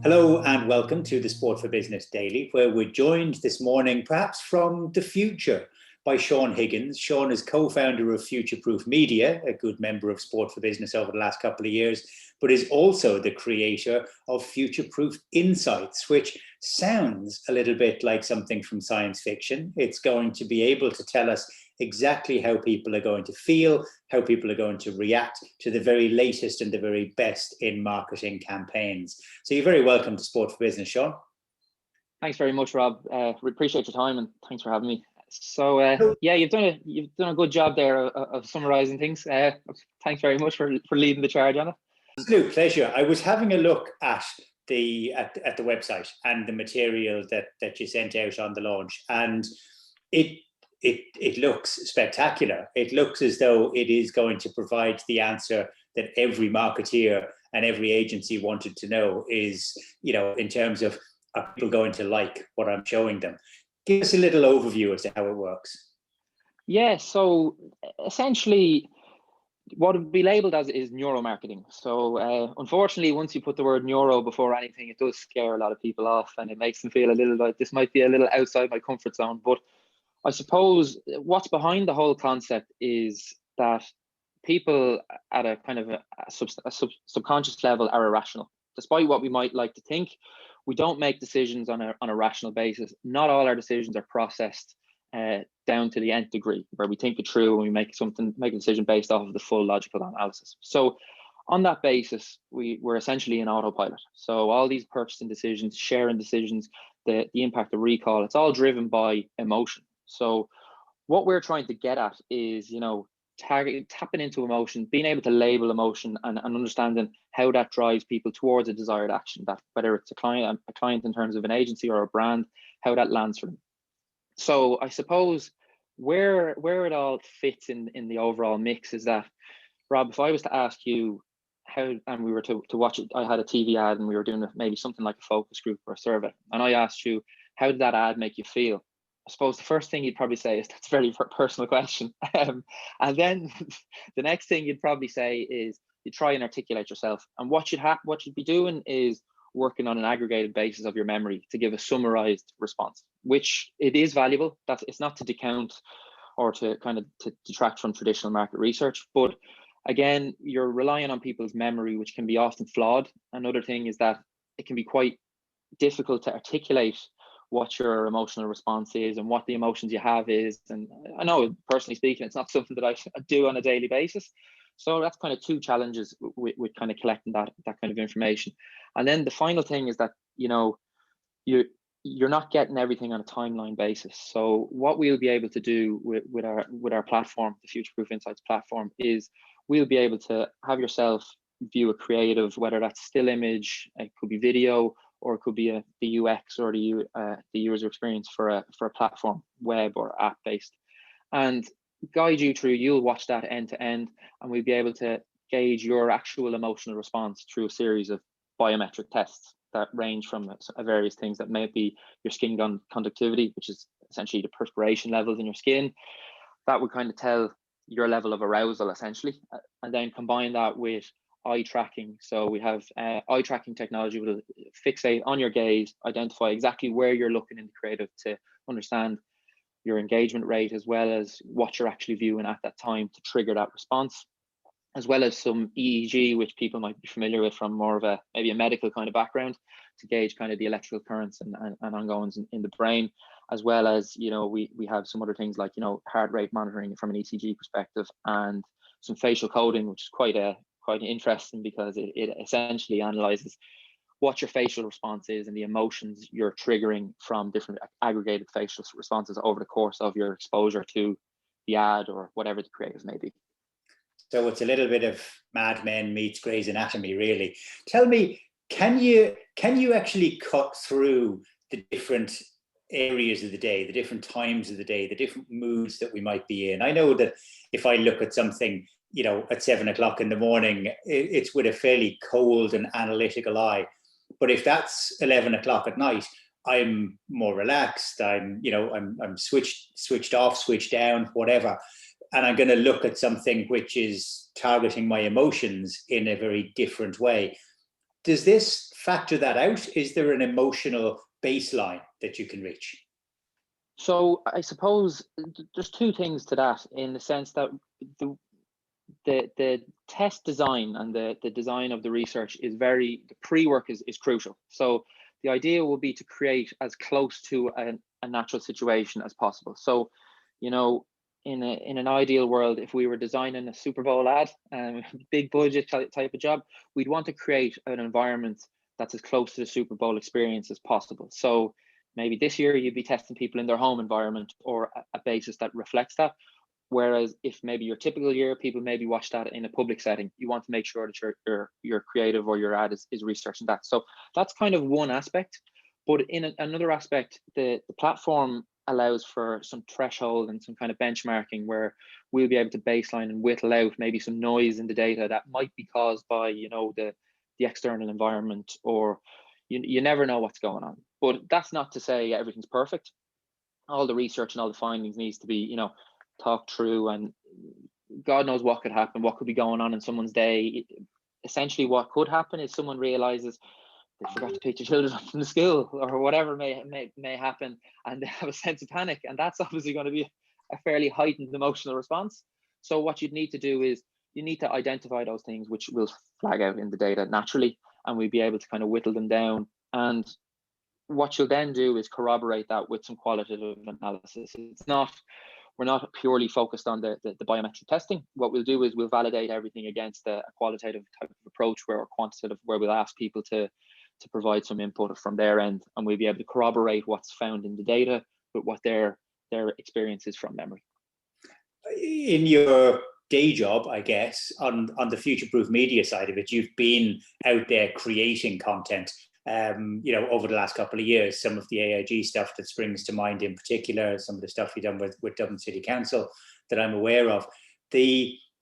Hello and welcome to the Sport for Business Daily, where we're joined this morning, perhaps from the future, by Sean Higgins. Sean is co-founder of Future Proof Media, a good member of Sport for Business over the last couple of years, but is also the creator of Future Proof Insights, which sounds a little bit like something from science fiction. It's going to be able to tell us exactly how people are going to feel, how people are going to react to the very latest and the very best in marketing campaigns. So you're very welcome to Sport for Business, Sean. Thanks very much, Rob. We appreciate your time and thanks for having me. So yeah, you've done a good job there of summarising things. Thanks very much for leading the charge on it. Absolute pleasure. I was having a look at the website and the material that you sent out on the launch, and it looks spectacular. It looks as though it is going to provide the answer that every marketeer and every agency wanted to know is, in terms of, are people going to like what I'm showing them? Give us a little overview as to how it works. Yeah, so essentially what would be labeled as is neuromarketing. So unfortunately, once you put the word neuro before anything, it does scare a lot of people off and it makes them feel a little like this might be a little outside my comfort zone. But I suppose what's behind the whole concept is that people at a kind of a subconscious level are irrational. Despite what we might like to think, we don't make decisions on a rational basis. Not all our decisions are processed down to the nth degree, where we think it through and we make a decision based off of the full logical analysis. So on that basis, we're essentially in autopilot. So all these purchasing decisions, sharing decisions, the impact of recall, it's all driven by emotion. So what we're trying to get at is, tapping into emotion, being able to label emotion and understanding how that drives people towards a desired action, that whether it's a client in terms of an agency or a brand, how that lands for them. So I suppose where it all fits in the overall mix is that, Rob, if I was to ask you how, and we were to watch it, I had a TV ad and we were doing maybe something like a focus group or a survey, and I asked you, how did that ad make you feel? I suppose the first thing you'd probably say is that's a very personal question. And then the next thing you'd probably say is you try and articulate yourself. And what you'd be doing is working on an aggregated basis of your memory to give a summarized response, which it is valuable. It's not to discount or to kind of to detract from traditional market research. But again, you're relying on people's memory, which can be often flawed. Another thing is that it can be quite difficult to articulate what your emotional response is and what the emotions you have is. And I know, personally speaking, it's not something that I do on a daily basis. So that's kind of two challenges with kind of collecting that kind of information. And then the final thing is that, you're not getting everything on a timeline basis. So what we'll be able to do with our platform, the Future Proof Insights platform, is we'll be able to have yourself view a creative, whether that's still image, it could be video, or it could be the UX or the user experience for a platform, web or app based, and guide you through. You'll watch that end to end, and we'll be able to gauge your actual emotional response through a series of biometric tests that range from various things that may be your skin conductivity, which is essentially the perspiration levels in your skin. That would kind of tell your level of arousal essentially, and then combine that with eye tracking. So we have eye tracking technology will fixate on your gaze, identify exactly where you're looking in the creative to understand your engagement rate, as well as what you're actually viewing at that time to trigger that response, as well as some EEG, which people might be familiar with from more of maybe a medical kind of background, to gauge kind of the electrical currents and ongoings in the brain, as well as, we have some other things like, heart rate monitoring from an ECG perspective, and some facial coding, which is quite interesting because it essentially analyzes what your facial response is and the emotions you're triggering from different aggregated facial responses over the course of your exposure to the ad or whatever the creative may be. So it's a little bit of Mad Men meets Grey's Anatomy, really. Tell me, can you actually cut through the different areas of the day, the different times of the day, the different moods that we might be in? I know that if I look at something, at 7 o'clock in the morning, it's with a fairly cold and analytical eye. But if that's 11 o'clock at night, I'm more relaxed. I'm switched off, switched down, whatever. And I'm going to look at something which is targeting my emotions in a very different way. does this factor that out? Is there an emotional baseline that you can reach? So I suppose there's two things to that, in the sense that the test design and the design of the research is the pre-work is crucial. So the idea will be to create as close to a natural situation as possible. So, you know, in an ideal world, if we were designing a Super Bowl ad, big budget type of job, we'd want to create an environment that's as close to the Super Bowl experience as possible. So maybe this year you'd be testing people in their home environment, or a basis that reflects that. Whereas if maybe your typical year, people maybe watch that in a public setting, you want to make sure that your creative or your ad is researching that. So that's kind of one aspect. But in another aspect, the platform allows for some threshold and some kind of benchmarking, where we'll be able to baseline and whittle out maybe some noise in the data that might be caused by, you know, the external environment, or you never know what's going on. But that's not to say everything's perfect. All the research and all the findings needs to be, you know, talked through, and God knows what could happen, what could be going on in someone's day. Essentially, what could happen is someone realizes they forgot to pick their children up from the school, or whatever may happen, and they have a sense of panic, and that's obviously going to be a fairly heightened emotional response. So what you'd need to do is you need to identify those things which will flag out in the data naturally, and we'll be able to kind of whittle them down. And what you'll then do is corroborate that with some qualitative analysis. We're not purely focused on the biometric testing. What we'll do is we'll validate everything against a qualitative type of approach, or quantitative, where we'll ask people to provide some input from their end, and we'll be able to corroborate what's found in the data, but what their experience is from memory. In your day job, I guess, on the future-proof media side of it, you've been out there creating content. You know, over the last couple of years, some of the AIG stuff that springs to mind in particular, some of the stuff you've done with Dublin City Council that I'm aware of.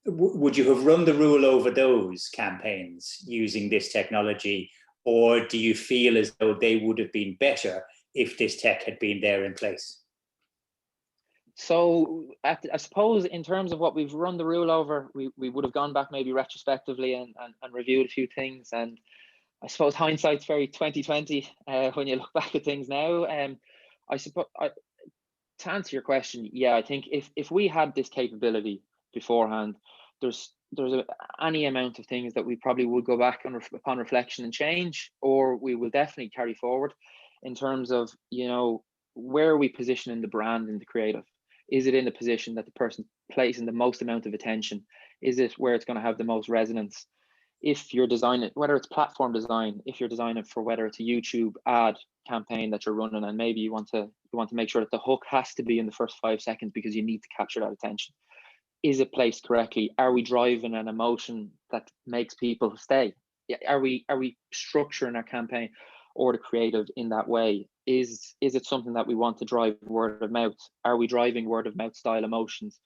Would you have run the rule over those campaigns using this technology, or do you feel as though they would have been better if this tech had been there in place? So I suppose in terms of what we've run the rule over, we would have gone back maybe retrospectively and reviewed a few things. And I suppose hindsight's very 2020 when you look back at things now. I suppose, to answer your question, yeah, I think if we had this capability beforehand, there's any amount of things that we probably would go back upon reflection and change, or we will definitely carry forward in terms of, you know, where are we positioning the brand in the creative? Is it in the position that the person placing the most amount of attention? Is it where it's going to have the most resonance? If you're designing, whether it's platform design, if you're designing for whether it's a YouTube ad campaign that you're running, and maybe you want to make sure that the hook has to be in the first 5 seconds because you need to capture that attention. Is it placed correctly? Are we driving an emotion that makes people stay? Are we structuring our campaign or the creative in that way? Is it something that we want to drive word of mouth? Are we driving word of mouth style emotions?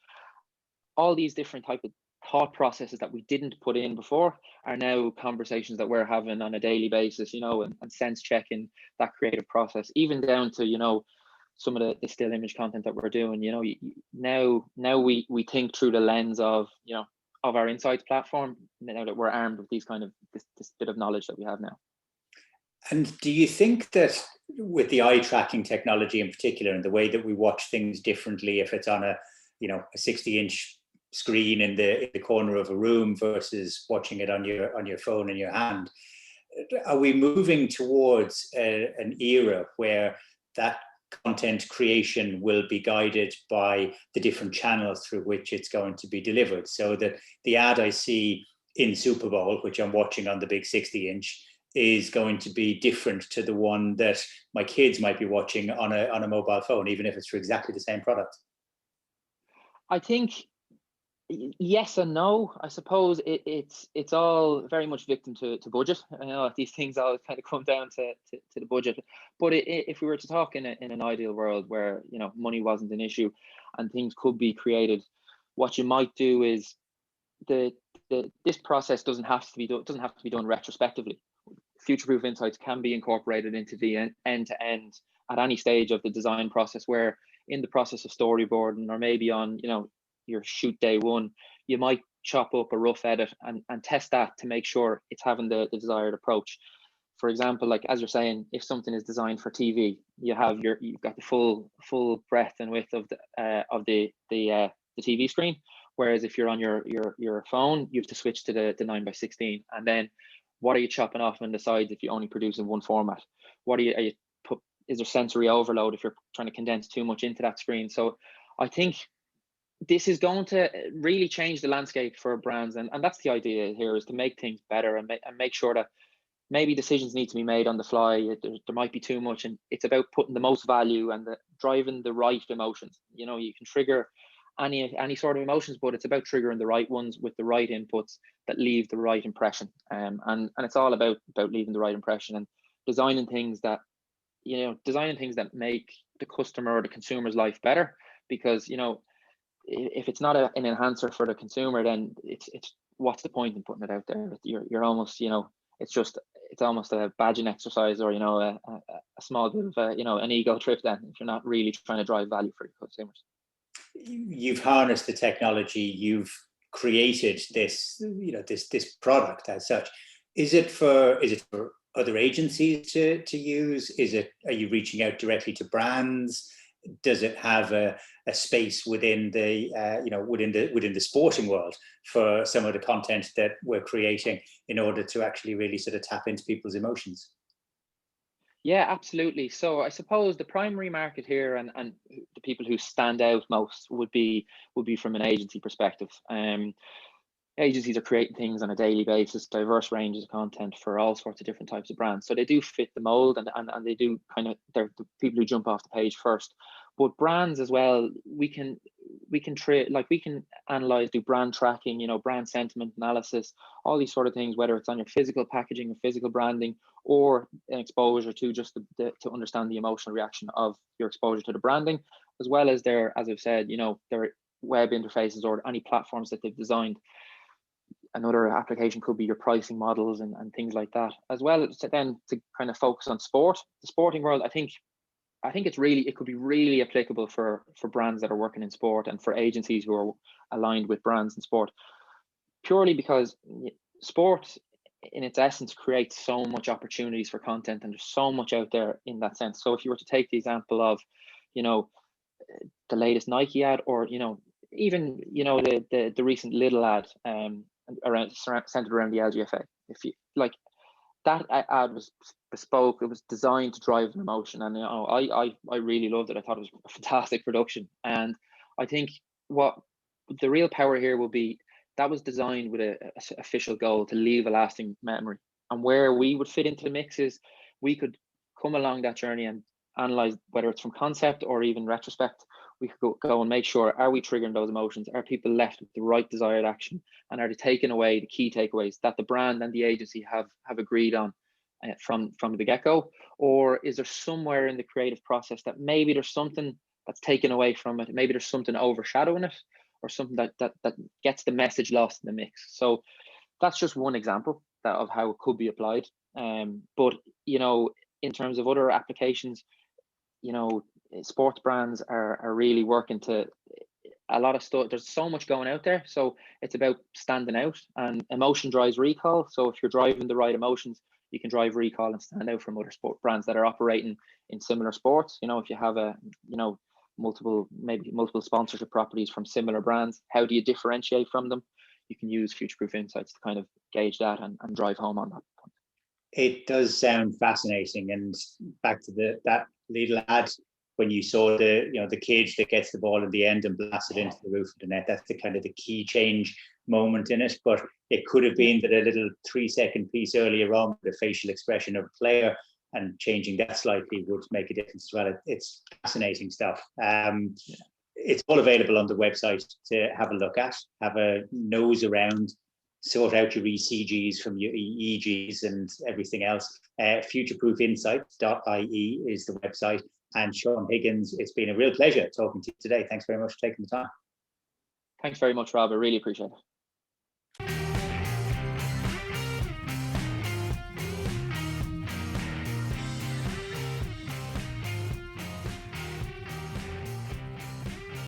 All these different type of thought processes that we didn't put in before are now conversations that we're having on a daily basis, you know, and sense checking that creative process, even down to, you know, some of the still image content that we're doing. You know, now we think through the lens of, you know, of our insights platform, now that we're armed with these kind of this bit of knowledge that we have now. And do you think that with the eye tracking technology in particular, and the way that we watch things differently, if it's on a 60-inch screen in the corner of a room versus watching it on your phone in your hand, are we moving towards an era where that content creation will be guided by the different channels through which it's going to be delivered? So that the ad I see in Super Bowl, which I'm watching on the big 60-inch, is going to be different to the one that my kids might be watching on a mobile phone, even if it's for exactly the same product. I think yes and no. I suppose it's all very much victim to budget. I know these things all kind of come down to the budget. But if we were to talk in an ideal world where, you know, money wasn't an issue and things could be created, what you might do is this process doesn't have to be done retrospectively. Future-proof insights can be incorporated into the end-to-end at any stage of the design process, where in the process of storyboarding, or maybe on, you know, your shoot day one, you might chop up a rough edit and test that to make sure it's having the desired approach. For example, like as you're saying, if something is designed for TV, you've got the full breadth and width of the TV screen. Whereas if you're on your phone, you have to switch to the 9:16, and then what are you chopping off on the sides if you only produce in one format? Is there sensory overload if you're trying to condense too much into that screen? So I think this is going to really change the landscape for brands, and that's the idea here, is to make things better and make sure that maybe decisions need to be made on the fly. There might be too much, and it's about putting the most value and driving the right emotions. You know, you can trigger any sort of emotions, but it's about triggering the right ones with the right inputs that leave the right impression. And it's all about leaving the right impression and designing things that make the customer or the consumer's life better. Because, you know, if it's not an enhancer for the consumer, then it's what's the point in putting it out there? You're almost, you know, it's almost a badging exercise, or, you know, a small bit of an ego trip then, if you're not really trying to drive value for your consumers. You've harnessed the technology, you've created this, you know, this product as such. Is it for other agencies to use? Are you reaching out directly to brands? Does it have a space within the within the sporting world for some of the content that we're creating in order to actually really sort of tap into people's emotions? Yeah, absolutely. So I suppose the primary market here and the people who stand out most would be from an agency perspective. Agencies are creating things on a daily basis, diverse ranges of content for all sorts of different types of brands. So they do fit the mold, and they do they're the people who jump off the page first. But brands as well, we can analyze, do brand tracking, you know, brand sentiment analysis, all these sort of things, whether it's on your physical packaging or physical branding, or an exposure to just to understand the emotional reaction of your exposure to the branding, as well as as I've said, you know, their web interfaces or any platforms that they've designed. Another application could be your pricing models and things like that, as well as then to kind of focus on sport, the sporting world. I think it could be really applicable for brands that are working in sport and for agencies who are aligned with brands in sport, purely because sport in its essence creates so much opportunities for content, and there's so much out there in that sense. So if you were to take the example of, you know, the latest Nike ad, or, you know, even, you know, the recent Lidl ad centered around the LGFA, if you like, that ad was bespoke. It was designed to drive an emotion, and, you know, I really loved it. I thought it was a fantastic production, and I think what the real power here will be, that was designed with a official goal to leave a lasting memory. And where we would fit into the mix is we could come along that journey and analyze, whether it's from concept or even retrospect. We could go and make sure, are we triggering those emotions? Are people left with the right desired action? And are they taking away the key takeaways that the brand and the agency have agreed on from the get-go? Or is there somewhere in the creative process that maybe there's something that's taken away from it? Maybe there's something overshadowing it, or something that gets the message lost in the mix. So that's just one example of how it could be applied. But, you know, in terms of other applications, you know, sports brands are really working to a lot of stuff. There's so much going out there, so it's about standing out, and emotion drives recall. So if you're driving the right emotions, you can drive recall and stand out from other sport brands that are operating in similar sports. You know, if you have multiple sponsorship properties from similar brands, how do you differentiate from them? You can use future-proof insights to kind of gauge that and drive home on that point. It does sound fascinating. And back to that Lidl ad, when you saw the kid that gets the ball in the end and blasts it into the roof of the net, that's the kind of the key change moment in it. But it could have been that a little 3-second piece earlier on, the facial expression of a player, and changing that slightly would make a difference as well. It's fascinating stuff. It's all available on the website to have a look at, have a nose around, sort out your ECGs from your EEGs and everything else. Futureproofinsights.ie is the website. And Sean Higgins, it's been a real pleasure talking to you today. Thanks very much for taking the time. Thanks very much, Rob. I really appreciate it.